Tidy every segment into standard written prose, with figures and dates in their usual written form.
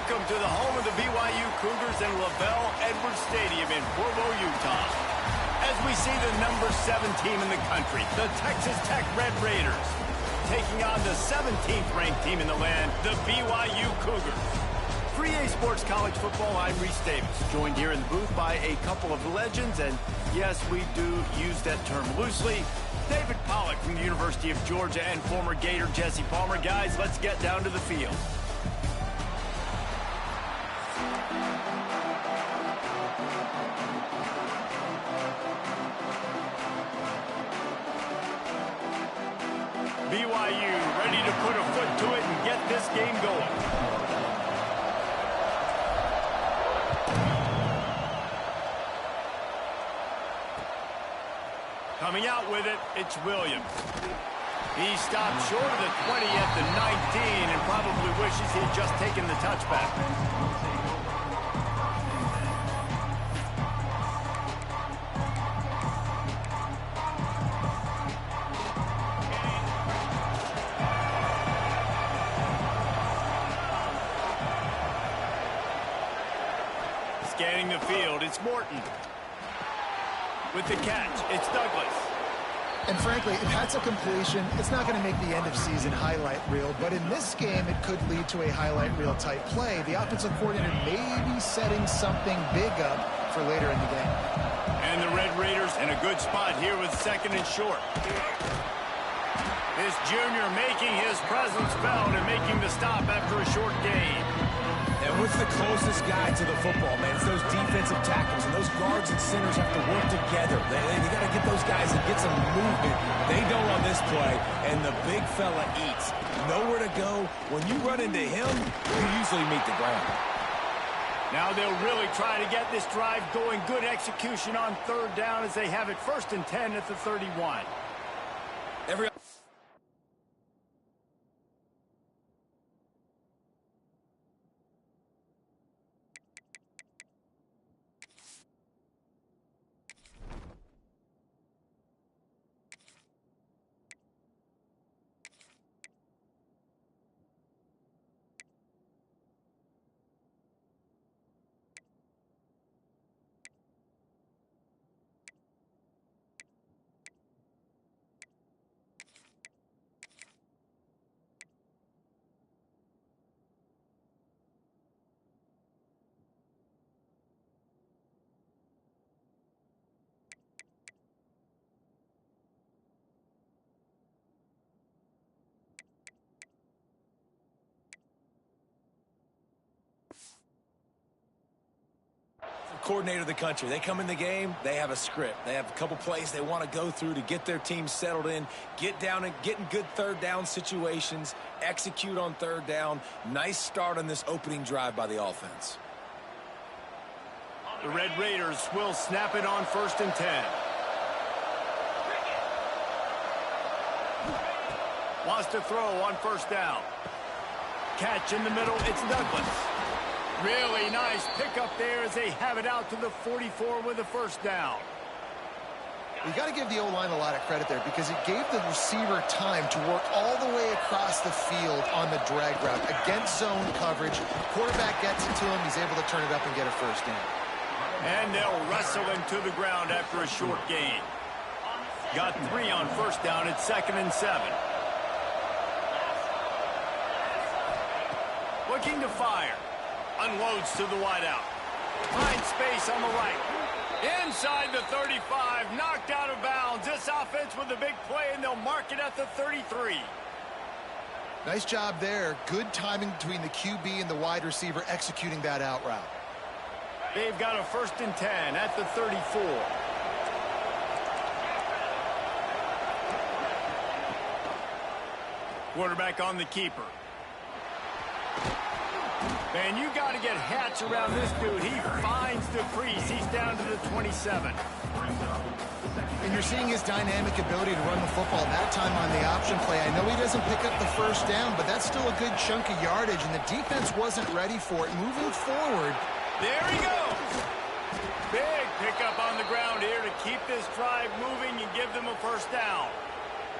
Welcome to the home of the BYU Cougars in LaVell Edwards Stadium in Provo, Utah. As we see the number 7 team in the country, the Texas Tech Red Raiders, taking on the 17th ranked team in the land, the BYU Cougars. For EA Sports College Football, I'm Reese Davis, joined here in the booth by a couple of legends, and yes, we do use that term loosely. David Pollack from the University of Georgia and former Gator Jesse Palmer. Guys, let's get down to the field. BYU ready to put a foot to it and get this game going. Coming out with it, it's Williams. He stopped short of the 20 at the 19 and probably wishes he had just taken the touchback. Scanning the field, it's Morton. With the catch, it's Douglas. And frankly, if that's a completion, it's not going to make the end-of-season highlight reel. But in this game, it could lead to a highlight reel type play. The offensive coordinator may be setting something big up for later in the game. And the Red Raiders in a good spot here with 2nd and short. This junior making his presence felt and making the stop after a short gain. And what's the closest guy to the football, man? It's those defensive tackles, and those guards and centers have to work together. They got to get those guys and get some movement. They don't on this play, and the big fella eats. Nowhere to go. When you run into him, you usually meet the ground. Now they'll really try to get this drive going. Good execution on 3rd down as they have it 1st and 10 at the 31. Coordinator of the country. They come in the game, they have a script. They have a couple plays they want to go through to get their team settled in, get down and get in good 3rd down situations, execute on 3rd down. Nice start on this opening drive by the offense. The Red Raiders will snap it on 1st and 10. Wants to throw on 1st down. Catch in the middle, it's Douglas. Really nice pickup there as they have it out to the 44 with a 1st down. You got to give the O-line a lot of credit there because it gave the receiver time to work all the way across the field on the drag route against zone coverage. Quarterback gets it to him. He's able to turn it up and get a 1st down. And they'll wrestle him to the ground after a short gain. Got 3 on 1st down at 2nd and 7. Looking to fire. Unloads to the wideout. Finds space on the right. Inside the 35. Knocked out of bounds. This offense with a big play, and they'll mark it at the 33. Nice job there. Good timing between the QB and the wide receiver executing that out route. They've got a 1st and 10 at the 34. Quarterback on the keeper. And you got to get Hatch around this dude. He finds the crease. He's down to the 27. And you're seeing his dynamic ability to run the football that time on the option play. I know he doesn't pick up the 1st down, but that's still a good chunk of yardage, and the defense wasn't ready for it. Moving forward. There he goes. Big pickup on the ground here to keep this drive moving and give them a 1st down.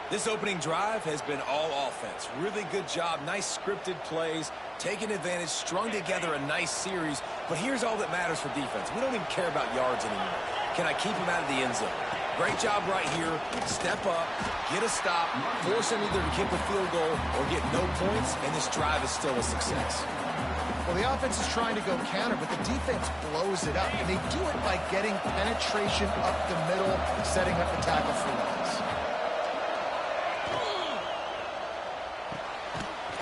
This opening drive has been all offense. Really good job, nice scripted plays, taking advantage, strung together a nice series. But here's all that matters for defense. We don't even care about yards anymore. Can I keep him out of the end zone? Great job right here. Step up, get a stop, force him either to kick a field goal or get no points, and this drive is still a success. Well, the offense is trying to go counter, but the defense blows it up, and they do it by getting penetration up the middle, setting up the tackle for loss.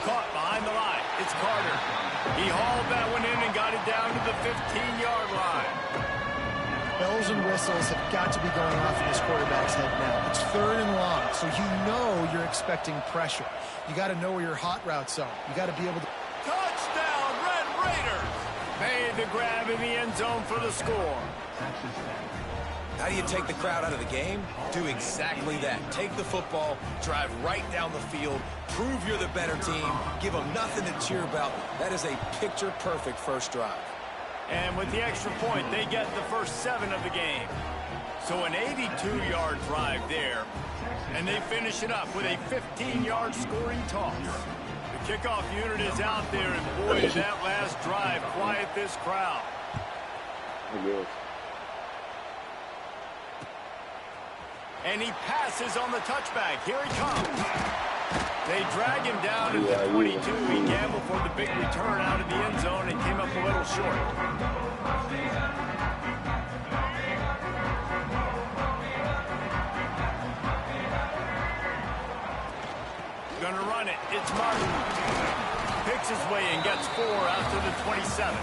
Caught behind the line. It's Carter. He hauled that one in and got it down to the 15-yard line. Bells and whistles have got to be going off in this quarterback's head now. It's 3rd and long, so you know you're expecting pressure. You got to know where your hot routes are. You got to be able to... Touchdown, Red Raiders! Made the grab in the end zone for the score. How do you take the crowd out of the game? Do exactly that. Take the football, drive right down the field, prove you're the better team, give them nothing to cheer about. That is a picture-perfect first drive. And with the extra point, they get the first 7 of the game. So an 82-yard drive there, and they finish it up with a 15-yard scoring toss. The kickoff unit is out there, and boy, did that last drive quiet this crowd. And he passes on the touchback. Here he comes. They drag him down at the 22. He gambled for the big return out of the end zone and came up a little short. Gonna run it. It's Martin. Picks his way and gets 4 out to the 27.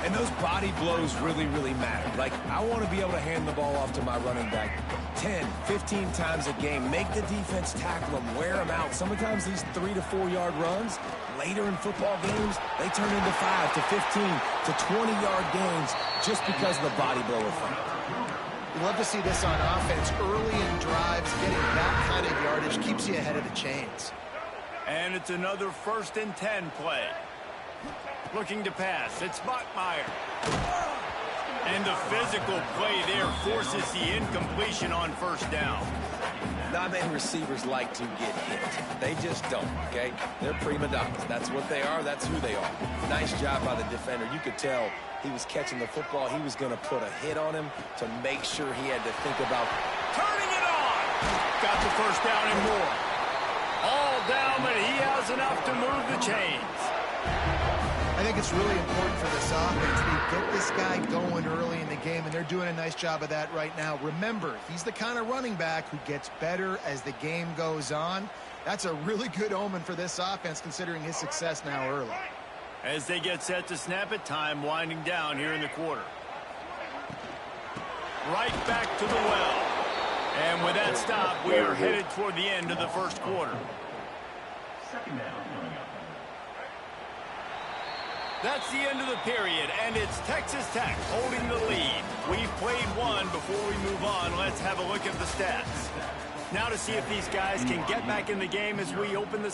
And those body blows really, really matter. Like, I want to be able to hand the ball off to my running back 10, 15 times a game. Make the defense tackle them, wear them out. Sometimes these 3 to 4 yard runs, later in football games, they turn into 5 to 15 to 20-yard gains just because of the body blow effect. You love to see this on offense. Early in drives, getting that kind of yardage keeps you ahead of the chains. And it's another 1st and 10 play. Looking to pass. It's Bachmeier. And the physical play there forces the incompletion on 1st down. Not many receivers like to get hit. They just don't, okay? They're prima donnas. That's what they are. That's who they are. Nice job by the defender. You could tell he was catching the football. He was going to put a hit on him to make sure he had to think about turning it on. Got the 1st down and more. All down, but he has enough to move the chains. I think it's really important for this offense. They get this guy going early in the game, and they're doing a nice job of that right now. Remember, he's the kind of running back who gets better as the game goes on. That's a really good omen for this offense, considering his success now early. As they get set to snap it, time winding down here in the quarter. Right back to the well. And with that stop, we are headed toward the end of the 1st quarter. That's the end of the period, and it's Texas Tech holding the lead. We've played one. Before we move on, let's have a look at the stats. Now to see if these guys can get back in the game as we open the...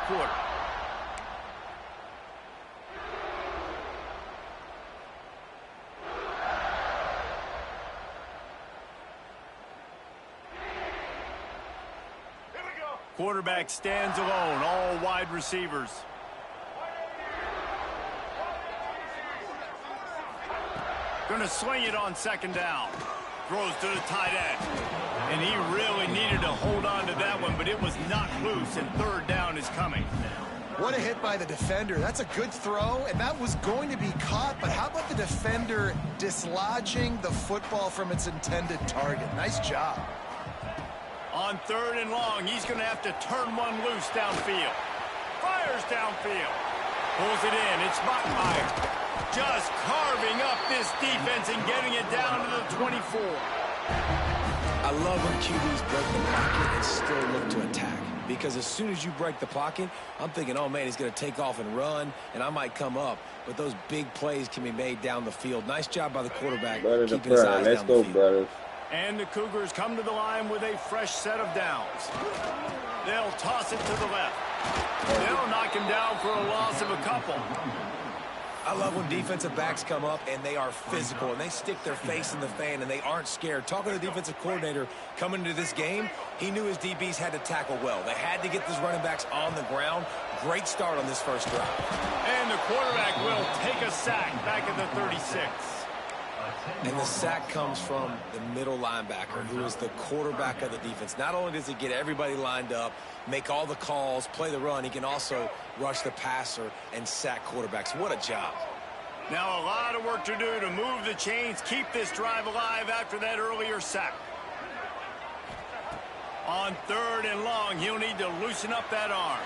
quarter. Quarterback stands alone, all wide receivers. Going to swing it on 2nd down. Throws to the tight end. And he really needed to hold on to that one, but it was not loose, and 3rd down is coming. What a hit by the defender. That's a good throw, and that was going to be caught, but how about the defender dislodging the football from its intended target? Nice job. On 3rd and long, he's going to have to turn one loose downfield. Fires downfield. Pulls it in. It's Bachmeier. Just carving up this defense and getting it down to the 24. I love when QBs break the pocket and still look to attack. Because as soon as you break the pocket, I'm thinking, oh, man, he's going to take off and run, and I might come up. But those big plays can be made down the field. Nice job by the quarterback keeping his eyes down the field. Brothers. And the Cougars come to the line with a fresh set of downs. They'll toss it to the left. They'll knock him down for a loss of a couple. I love when defensive backs come up and they are physical and they stick their face in the fan and they aren't scared. Talking to the defensive coordinator coming into this game, he knew his DBs had to tackle well. They had to get these running backs on the ground. Great start on this first drive. And the quarterback will take a sack back at the 36. And the sack comes from the middle linebacker, who is the quarterback of the defense. Not only does he get everybody lined up, make all the calls, play the run, he can also rush the passer and sack quarterbacks. What a job. Now a lot of work to do to move the chains, keep this drive alive after that earlier sack. On 3rd and long, he'll need to loosen up that arm.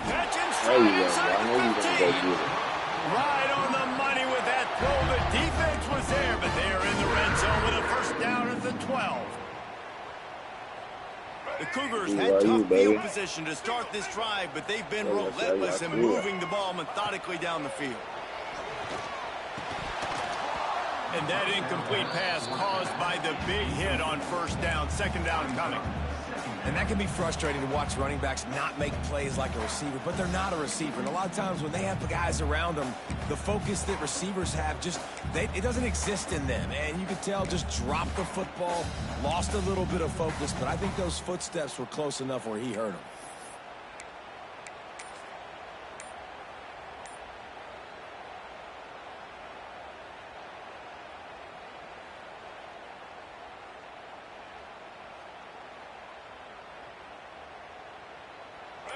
Catch and strike inside the 15. Right on the money with that throw. The defense was there, but they are in the red zone with a first down at the 12. The Cougars had tough field position to start this drive, but they've been relentless in moving the ball methodically down the field. And that incomplete pass caused by the big hit on first down. Second down coming. And that can be frustrating to watch running backs not make plays like a receiver, but they're not a receiver. And a lot of times when they have the guys around them, the focus that receivers have it doesn't exist in them. And you can tell just dropped the football, lost a little bit of focus, but I think those footsteps were close enough where he hurt him.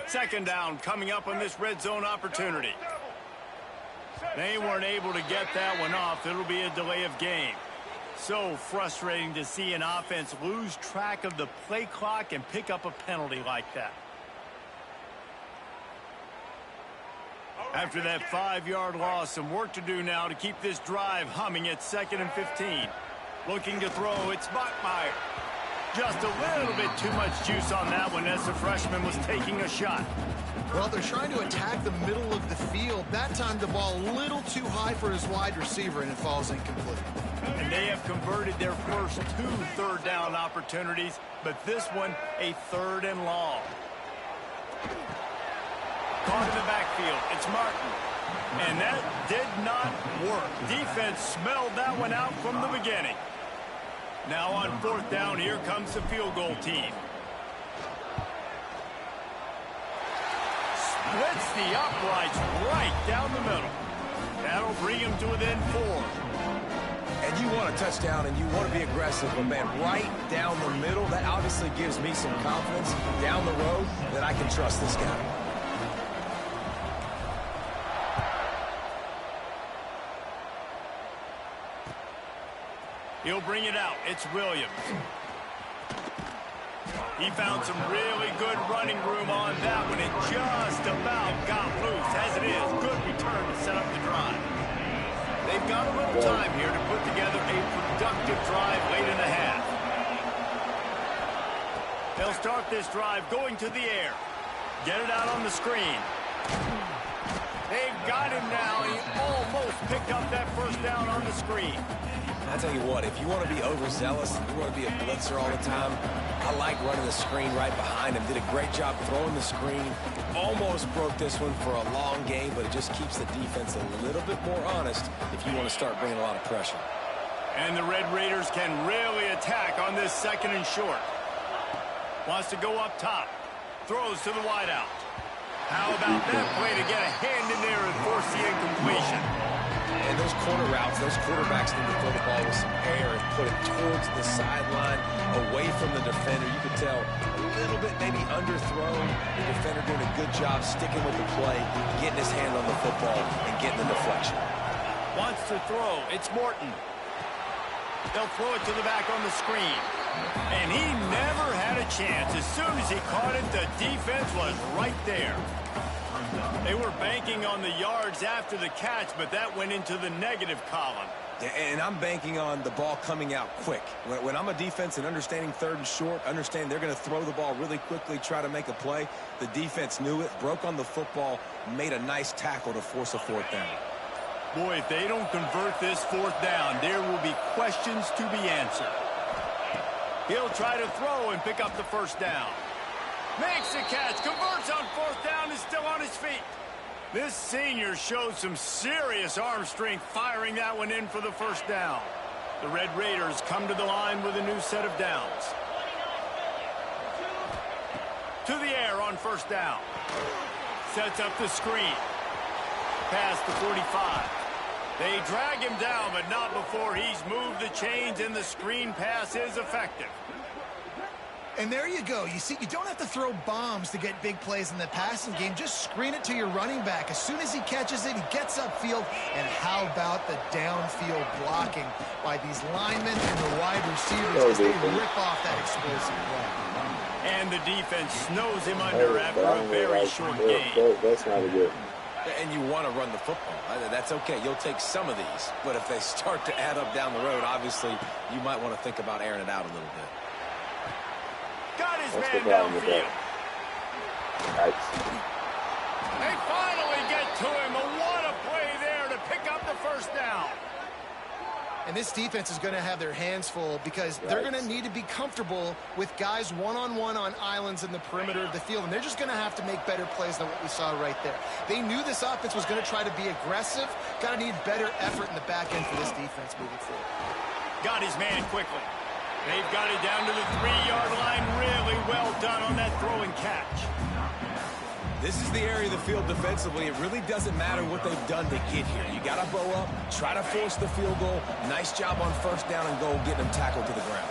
Second down coming up on this red zone opportunity. They weren't able to get that one off. It'll be a delay of game. So frustrating to see an offense lose track of the play clock and pick up a penalty like that. After that 5-yard loss, some work to do now to keep this drive humming at 2nd and 15. Looking to throw, it's Bachmeier. Just a little bit too much juice on that one as the freshman was taking a shot. Well, they're trying to attack the middle of the field. That time the ball a little too high for his wide receiver, and it falls incomplete. And they have converted their first 2 third down opportunities, but this one a 3rd and long. Caught in the backfield, it's Martin. And that did not work. Defense smelled that one out from the beginning. Now on 4th down, here comes the field goal team. Splits the uprights right down the middle. That'll bring him to within 4. And you want a touchdown and you want to be aggressive, but man, right down the middle, that obviously gives me some confidence down the road that I can trust this guy. He'll bring it out. It's Williams. He found some really good running room on that one. It just about got loose. As it is, good return to set up the drive. They've got a little time here to put together a productive drive late in the half. They'll start this drive going to the air. Get it out on the screen. They've got him now. He almost picked up that first down on the screen. I tell you what, if you want to be overzealous, you want to be a blitzer all the time, I like running the screen right behind him. Did a great job throwing the screen. Almost broke this one for a long game, but it just keeps the defense a little bit more honest if you want to start bringing a lot of pressure. And the Red Raiders can really attack on this 2nd and short. Wants to go up top. Throws to the wideout. How about that play to get a hand in there and force the incompletion? And those corner routes, those quarterbacks need to throw the ball with some air and put it towards the sideline, away from the defender. You could tell a little bit maybe underthrown. The defender doing a good job sticking with the play, getting his hand on the football, and getting the deflection. Wants to throw. It's Morton. They'll throw it to the back on the screen. And he never had a chance. As soon as he caught it, the defense was right there. They were banking on the yards after the catch, but that went into the negative column. Yeah, and I'm banking on the ball coming out quick. When I'm a defense and understanding third and short, understand they're going to throw the ball really quickly, try to make a play. The defense knew it, broke on the football, made a nice tackle to force a fourth down. Boy, if they don't convert this fourth down, there will be questions to be answered. He'll try to throw and pick up the first down. Makes the catch, converts on fourth down, is still on his feet. This senior showed some serious arm strength firing that one in for the first down. The Red Raiders come to the line with a new set of downs. To the air on first down. Sets up the screen. Past the 45. They drag him down, but not before he's moved the chains, and the screen pass is effective. And there you go. You see, you don't have to throw bombs to get big plays in the passing game. Just screen it to your running back. As soon as he catches it, he gets upfield. And how about the downfield blocking by these linemen and the wide receivers as they rip off that explosive play. And the defense snows him under after a very short game. That's not a good. And you want to run the football. That's okay. You'll take some of these. But if they start to add up down the road, obviously, you might want to think about airing it out a little bit. Got his That's man downfield. Nice. They finally get to him. What a play there to pick up the first down. And this defense is going to have their hands full because they're going to need to be comfortable with guys one-on-one on islands in the perimeter of the field. And they're just going to have to make better plays than what we saw right there. They knew this offense was going to try to be aggressive. Got to need better effort in the back end for this defense moving forward. Got his man quickly. They've got it down to the 3-yard line. Really well done on that throw and catch. This is the area of the field defensively. It really doesn't matter what they've done to get here. You got to bow up, try to force the field goal. Nice job on first down and goal, getting them tackled to the ground.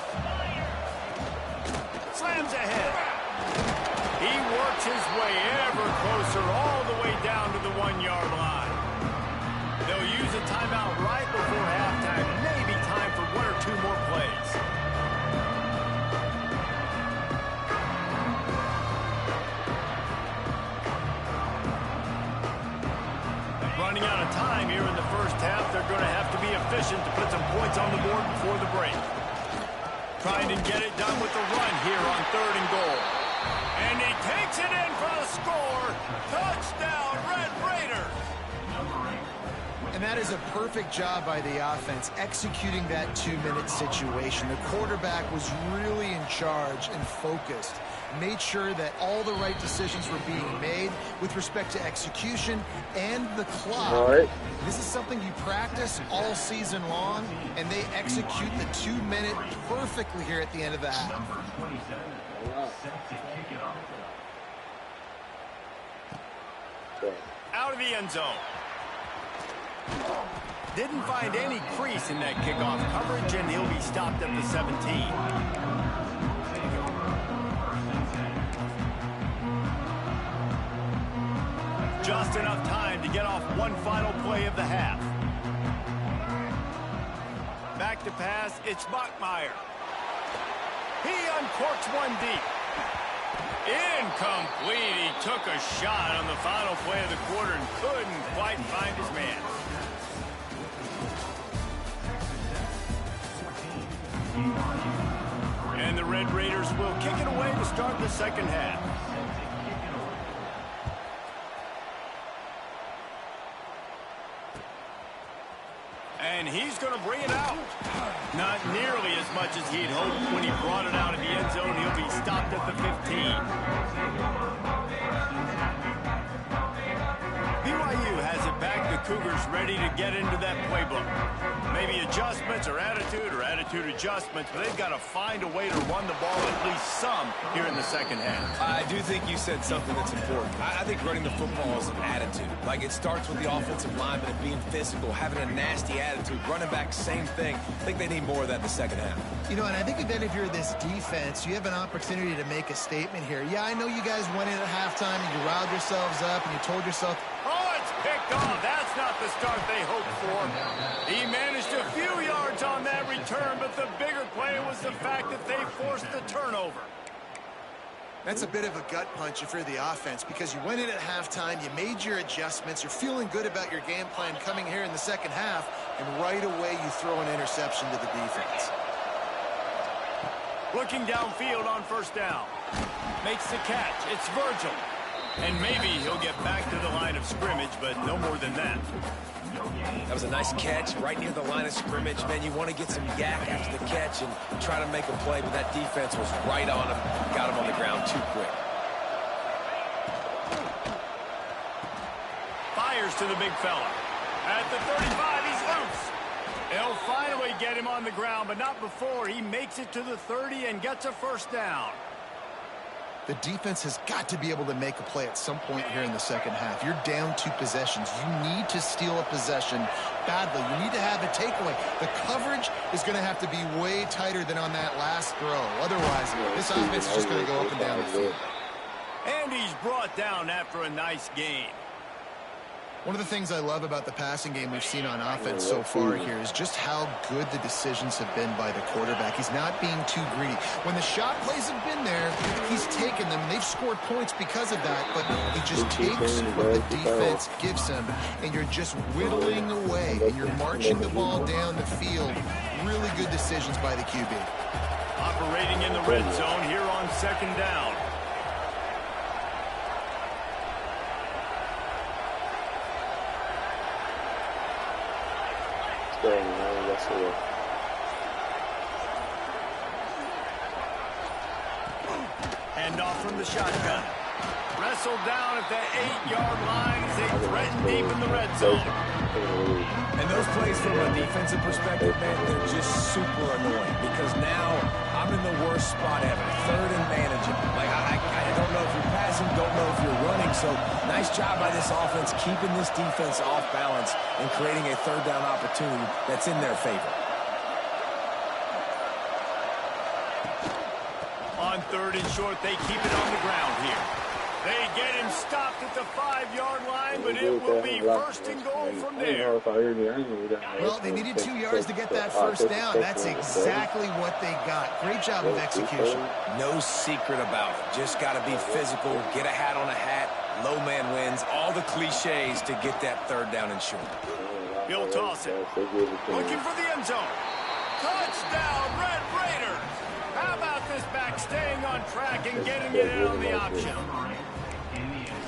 Slams ahead. He works his way ever closer all the way down to the 1-yard line. They'll use a timeout right before halftime. Maybe time for 1 or 2 more plays. Running out of time here in the first half. They're going to have to be efficient to put some points on the board before the break. Trying to get it done with the run here on 3rd and goal. And he takes it in for the score. Touchdown, Red Raiders. And that is a perfect job by the offense executing that 2-minute situation. The quarterback was really in charge and focused. Made sure that all the right decisions were being made with respect to execution and the clock. All right. This is something you practice all season long, and they execute the 2-minute perfectly here at the end of the half. Out of the end zone. Didn't find any crease in that kickoff coverage, and he'll be stopped at the 17. Just enough time to get off one final play of the half. Back to pass, it's Bachmeier. He uncorks one deep. Incomplete. He took a shot on the final play of the quarter and couldn't quite find his man. And the Red Raiders will kick it away to start the second half. And he's going to bring it out. Not nearly as much as he'd hoped when he brought it out of the end zone. He'll be stopped at the 15. BYU has it back. The Cougars ready to get into that playbook. Maybe adjustments or attitude adjustments, but they've got to find a way to run the ball at least some here in the second half. I do think you said something that's important. I think running the football is an attitude. Like, it starts with the offensive lineman and being physical, having a nasty attitude. Running back, same thing. I think they need more of that in the second half. You know, and I think that if you're this defense, you have an opportunity to make a statement here. Yeah, I know you guys went in at halftime and you riled yourselves up and you told yourself, oh, it's picked off. That's not the start they hoped for. He managed a few yards on that return, but the bigger play was the fact that they forced the turnover. That's a bit of a gut punch if you're the offense, because you went in at halftime, you made your adjustments, you're feeling good about your game plan coming here in the second half, and right away you throw an interception to the defense. Looking downfield on first down. Makes the catch. It's Virgil. And maybe he'll get back to the line of scrimmage, but no more than that. That was a nice catch right near the line of scrimmage. Man, you want to get some yak after the catch and try to make a play, but that defense was right on him. Got him on the ground too quick. Fires to the big fella. At the 35, he's loose. They'll finally get him on the ground, but not before he makes it to the 30 and gets a first down. The defense has got to be able to make a play at some point here in the second half. You're down 2 possessions. You need to steal a possession badly. You need to have a takeaway. The coverage is going to have to be way tighter than on that last throw. Otherwise, this offense is just going to go up and down the field. And he's brought down after a nice gain. One of the things I love about the passing game we've seen on offense so far here is just how good the decisions have been by the quarterback. He's not being too greedy. When the shot plays have been there, he's taken them. They've scored points because of that, but he just takes what the defense gives him, and you're just whittling away, and you're marching the ball down the field. Really good decisions by the QB. Operating in the red zone here on second down. Hand off from the shotgun. Wrestled down at the 8-yard line as they threaten deep in the red zone. And those plays from a defensive perspective, man, they're just super annoying because now I'm in the worst spot ever. Third and manageable. Like, I don't know if you're passing, don't know if you're running. So nice job by this offense keeping this defense off balance and creating a third down opportunity that's in their favor. On third and short, they keep it on the ground here. They get him stopped at the 5-yard line, but it will be first and goal from there. Well, they needed 2 yards to get that first down. That's exactly what they got. Great job of execution. No secret about it. Just got to be physical, get a hat on a hat, low man wins, all the cliches to get that third down and short. He'll toss it. Looking for the end zone. Touchdown, Red Raiders! How about this back staying on track and getting it in on the option?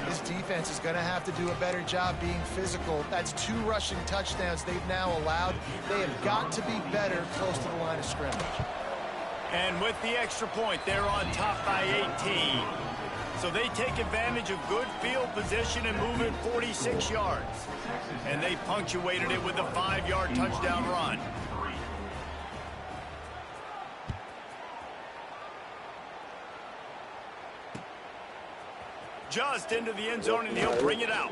This defense is going to have to do a better job being physical. That's 2 rushing touchdowns they've now allowed. They have got to be better close to the line of scrimmage. And with the extra point, they're on top by 18. So they take advantage of good field position and move it 46 yards. And they punctuated it with a 5-yard touchdown run. Just into the end zone, and he'll bring it out.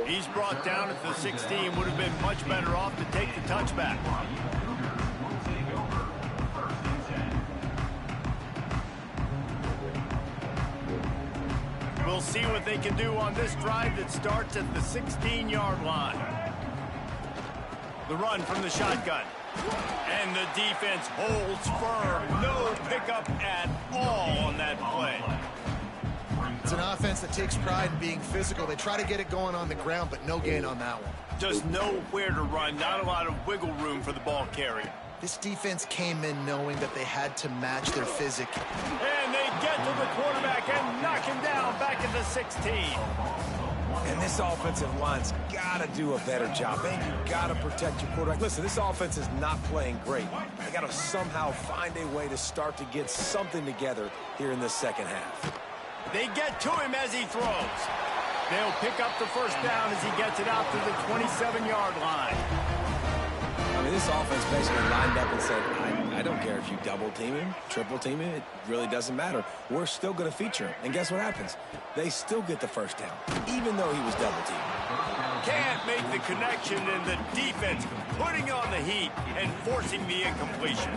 He's brought down at the 16. Would have been much better off to take the touchback. We'll see what they can do on this drive that starts at the 16-yard line. The run from the shotgun. And the defense holds firm. No pickup at all on that play. It's an offense that takes pride in being physical. They try to get it going on the ground, but no gain on that one. Just nowhere to run. Not a lot of wiggle room for the ball carrier. This defense came in knowing that they had to match their physique. And they get to the quarterback and knock him down back at the 16. And this offensive line's got to do a better job. Man, you got to protect your quarterback. Listen, this offense is not playing great. They got to somehow find a way to start to get something together here in the second half. They get to him as he throws. They'll pick up the first down as he gets it out to the 27-yard line. I mean, this offense basically lined up and said, I don't care if you double team him, triple team him, it really doesn't matter. We're still going to feature him. And guess what happens? They still get the first down, even though he was double teamed. Can't make the connection, and the defense putting on the heat and forcing the incompletion.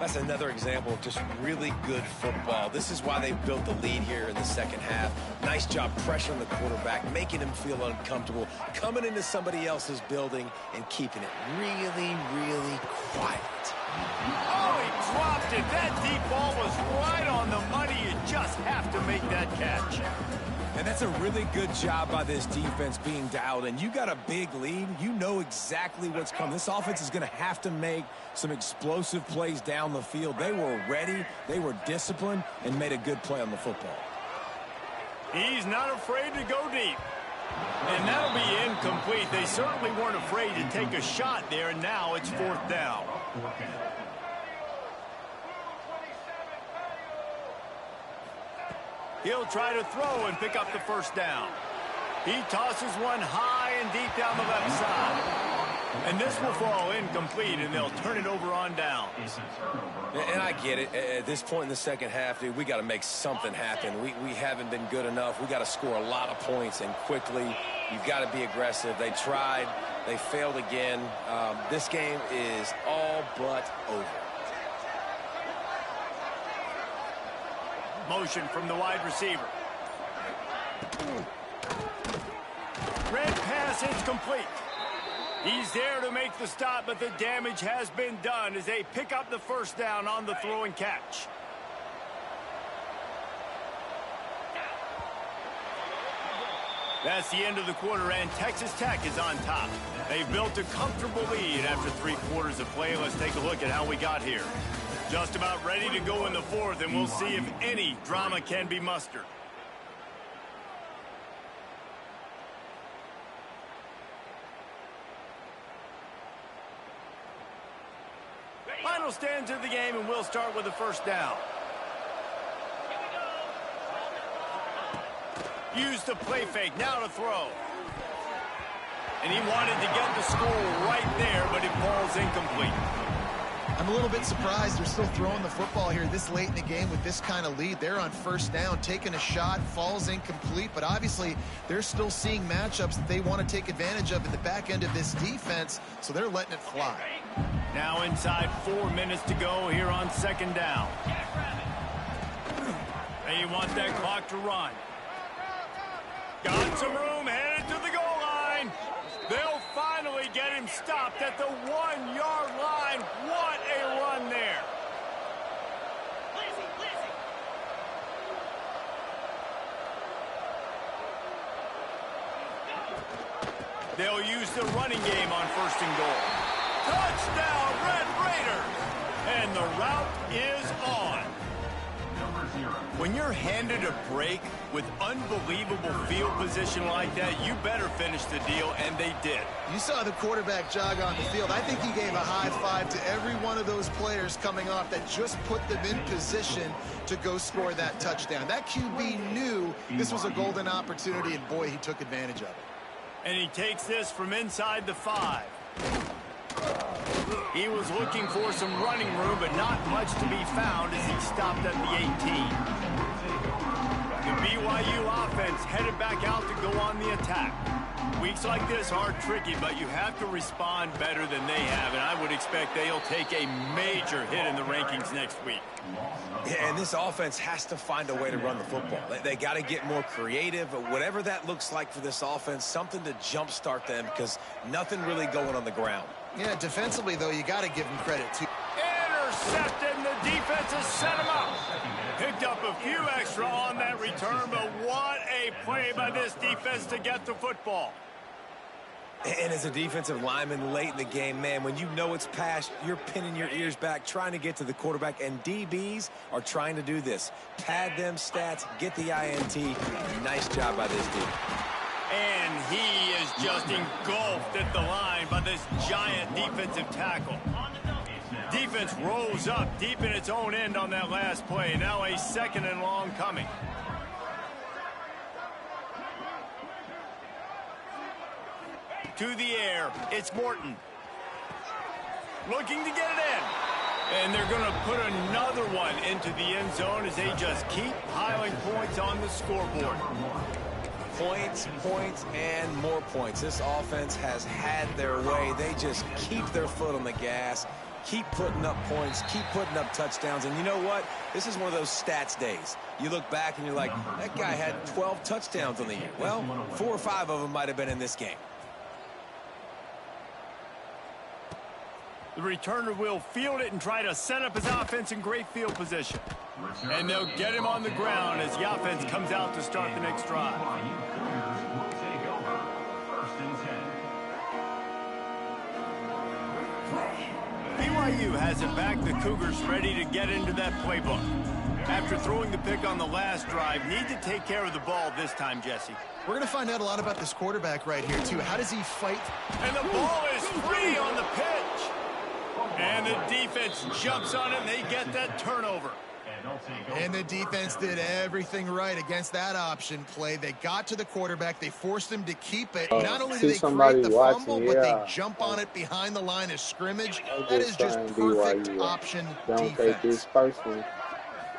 That's another example of just really good football. This is why they built the lead here in the second half. Nice job pressuring the quarterback, making him feel uncomfortable, coming into somebody else's building and keeping it really, really quiet. Oh, he dropped it. That deep ball was right on the money. It just catch. And that's a really good job by this defense being dialed in. You got a big lead. You know exactly what's coming. This offense is going to have to make some explosive plays down the field. They were ready, they were disciplined, and made a good play on the football. He's not afraid to go deep. And that'll be incomplete. They certainly weren't afraid to take a shot there, and now it's 4th down. He'll try to throw and pick up the 1st down. He tosses one high and deep down the left side. And this will fall incomplete, and they'll turn it over on downs. And I get it. At this point in the second half, dude, we got to make something happen. We haven't been good enough. We got to score a lot of points, and quickly. You've got to be aggressive. They tried. They failed again. This game is all but over. Motion from the wide receiver. Red pass is complete. He's there to make the stop, but the damage has been done as they pick up the 1st down on the throw and catch. That's the end of the quarter, and Texas Tech is on top. They've built a comfortable lead after 3 quarters of play. Let's take a look at how we got here. Just about ready to go in the 4th, and we'll see if any drama can be mustered. Final stands of the game, and we'll start with the 1st down. Use the play fake, now to throw. And he wanted to get the score right there, but it falls incomplete. I'm a little bit surprised they're still throwing the football here this late in the game with this kind of lead. They're on 1st down, taking a shot, falls incomplete, but obviously they're still seeing matchups that they want to take advantage of in the back end of this defense, so they're letting it fly. Now inside 4 minutes to go here on 2nd down. They want that clock to run. Got some room, headed to the goal line. They'll finally get him stopped at the 1-yard line. What a run there. They'll use the running game on 1st and goal. Touchdown, Red Raiders! And the route is on. When you're handed a break with unbelievable field position like that, you better finish the deal, and they did. You saw the quarterback jog on the field. I think he gave a high five to every one of those players coming off that just put them in position to go score that touchdown. That QB knew this was a golden opportunity, and boy, he took advantage of it. And he takes this from inside the 5. He was looking for some running room, but not much to be found as he stopped at the 18. The BYU offense headed back out to go on the attack. Weeks like this are tricky, but you have to respond better than they have, and I would expect they'll take a major hit in the rankings next week. Yeah, and this offense has to find a way to run the football. They got to get more creative, but whatever that looks like for this offense, something to jumpstart them because nothing really going on the ground. Yeah, defensively, though, you got to give him credit, too. Intercepted, and the defense has set him up. Picked up a few extra on that return, but what a play by this defense to get the football. And as a defensive lineman late in the game, man, when you know it's past, you're pinning your ears back, trying to get to the quarterback, and DBs are trying to do this. Pad them stats, get the INT. Nice job by this dude. And he is just engulfed at the line by this giant defensive tackle. Defense rolls up deep in its own end on that last play. Now a 2nd and long coming. To the air, it's Morton. Looking to get it in. And they're going to put another one into the end zone as they just keep piling points on the scoreboard. Points, points, and more points. This offense has had their way. They just keep their foot on the gas, keep putting up points, keep putting up touchdowns. And you know what? This is one of those stats days. You look back and you're like, that guy had 12 touchdowns on the year. Well, 4 or 5 of them might have been in this game. The returner will field it and try to set up his offense in great field position. And they'll get him on the ground as the offense comes out to start the next drive. BYU has it back. The Cougars ready to get into that playbook. After throwing the pick on the last drive, need to take care of the ball this time, Jesse. We're going to find out a lot about this quarterback right here, too. How does he fight? And the ball is free on the pitch. And the defense jumps on it, and they get that turnover. And the defense did everything right against that option play. They got to the quarterback. They forced him to keep it. Not only do they create the fumble, but they jump on it behind the line of scrimmage. That is just perfect option Don't take this defense. personally.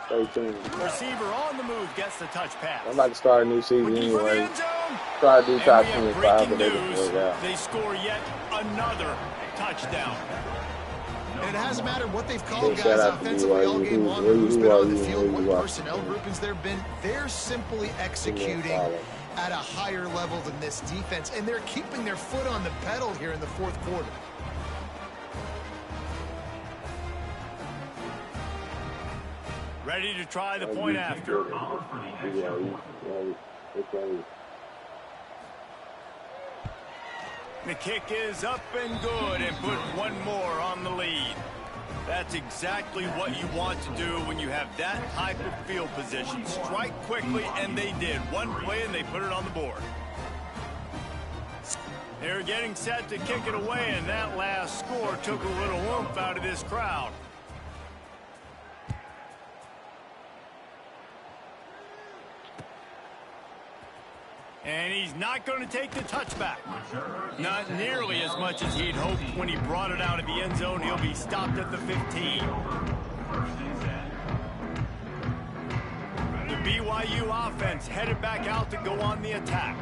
Stay tuned. Receiver on the move gets the touch pass. I'm about to start a new season Looking for the anyway. end zone. Try to do And top we have 25, breaking but they didn't news. work out. They score yet another touchdown. And it hasn't mattered what they've called, Big guys, shout out to offensively all BYU. game long, or who's been on the field, Who what personnel groupings there have been. They're simply executing at a higher level than this defense, and they're keeping their foot on the pedal here in the fourth quarter. Ready to try the point after. The kick is up and good and put one more on the lead. That's exactly what you want to do when you have that type of field position. Strike quickly, and they did. One play, and they put it on the board. They're getting set to kick it away, and that last score took a little oomph out of this crowd. And he's not going to take the touchback. Not nearly as much as he'd hoped when he brought it out of the end zone. He'll be stopped at the 15. The BYU offense headed back out to go on the attack.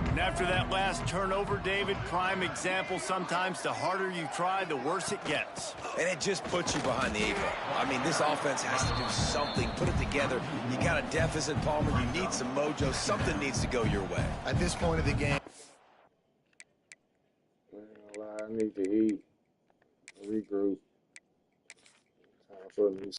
And after that last turnover, David, prime example, sometimes the harder you try, the worse it gets. And it just puts you behind the 8 ball. I mean, this offense has to do something, put it together. You got a deficit, Palmer. You need some mojo. Something needs to go your way. At this point of the game, I need to eat, regroup. Time for a new